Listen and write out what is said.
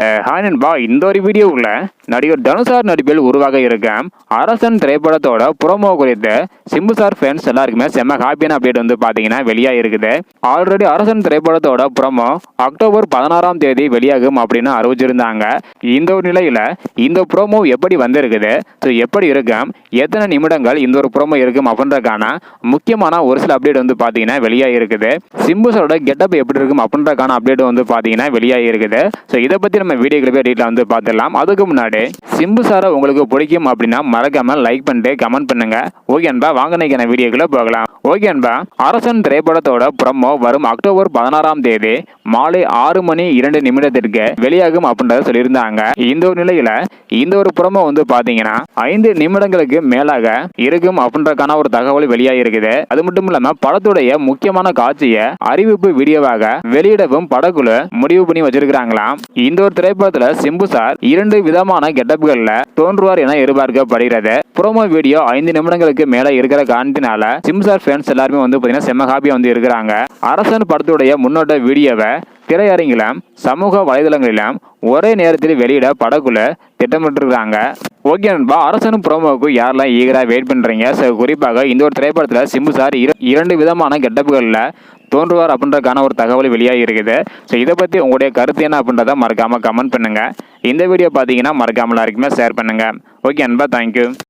Hi நண்பா, இந்த ஒரு வீடியோவில் நடிகர் தனுஷார் நடிப்பில் உருவாக இருக்க அரசன் திரைப்படத்தோட ப்ரோமோ குறித்து சிம்பு சார் ஃபேன்ஸ் எல்லாருக்குமே செம்ம ஹாப்பியான அப்டேட் வந்து பார்த்தீங்கன்னா வெளியாக இருக்குது. ஆல்ரெடி அரசன் திரைப்படத்தோட ப்ரோமோ அக்டோபர் 16ஆம் தேதி வெளியாகும் அப்படின்னு அறிவிச்சிருந்தாங்க. இந்த ஒரு நிலையில் இந்த ப்ரோமோ எப்படி வந்திருக்குது, ஸோ எப்படி இருக்கும், எத்தனை நிமிடங்கள் இந்த ஒரு ப்ரோமோ இருக்கும் அப்படின்றதுக்கான முக்கியமான ஒரு சில அப்டேட் வந்து பார்த்தீங்கன்னா வெளியாக இருக்குது. சிம்பு சாரோட கெட்டப் எப்படி இருக்கும் அப்படின்றதுக்கான அப்டேட் வந்து பார்த்தீங்கன்னா வெளியாக இருக்குது. ஸோ இதை பற்றி நம்ம வீடியோக்களை டீட்டெயிலாக வந்து பார்த்துடலாம். அதுக்கு முன்னாடி சிம்பு சாரை உங்களுக்கு பிடிக்கும் அப்படின்னா மறக்காம லைக் பண்ணிட்டு கமெண்ட் பண்ணுங்க. ஓகே அன்பா, வாங்க இன்னைக்கு வீடியோக்குள்ள போகலாம். ஓகே அன்பா, அரசன் திரைப்படத்தோட ப்ரோமோ வரும் அக்டோபர் 16ஆம் தேதி மாலை 6:02 வெளியாகும் அப்படின்றத சொல்லியிருந்தாங்க. இந்த ஒரு நிலையில இந்த ஒரு ப்ரோமோ வந்து பாத்தீங்கன்னா 5 நிமிடங்களுக்கு மேலாக இருக்கும் அப்படின்றக்கான ஒரு தகவல் வெளியாகி இருக்குது. அது மட்டும் இல்லாம படத்துடைய முக்கியமான காட்சியை அறிவிப்பு வீடியோவாக வெளியிடவும் படக்குழு முடிவு பண்ணி வச்சிருக்கிறாங்களாம். இந்த ஒரு திரைப்படத்துல சிம்பு சார் 2 விதமான கெட்டப்கள்ல தோன்றுவார் என எதிர்பார்க்கப்படுகிறது. ப்ரோமோ வீடியோ 5 நிமிடங்களுக்கு மேல இருக்கிற காரணத்தினால சிம்பு சார் ஃபேன்ஸ் எல்லாருமே வந்து பாத்தீங்கன்னா செம்ம ஹாப்பியா வந்து இருக்கிறாங்க. அரசன் படத்துடைய முன்னோட்ட வீடியோவை திரையரங்கிலும் சமூக வலைதளங்களிலும் ஒரே நேரத்தில் வெளியிட படக்குழு திட்டமிட்டிருக்கிறாங்க. ஓகே நண்பா, அரசன் ப்ரோமோவுக்கு யாரெல்லாம் ஈகரா வெயிட் பண்றீங்க? குறிப்பாக இந்த ஒரு திரைப்படத்தில் சிம்பு சார் 2 விதமான கெட்டப்புகளில் தோன்றுவார் அப்படின்றதுக்கான ஒரு தகவல் வெளியாகி இருக்குது. ஸோ இதை பற்றி உங்களுடைய கருத்து என்ன அப்படின்றத மறக்காமல் கமெண்ட் பண்ணுங்கள். இந்த வீடியோ பார்த்தீங்கன்னா மறக்காமல் எல்லாருக்குமே ஷேர் பண்ணுங்கள். ஓகே நண்பா, தேங்க்யூ.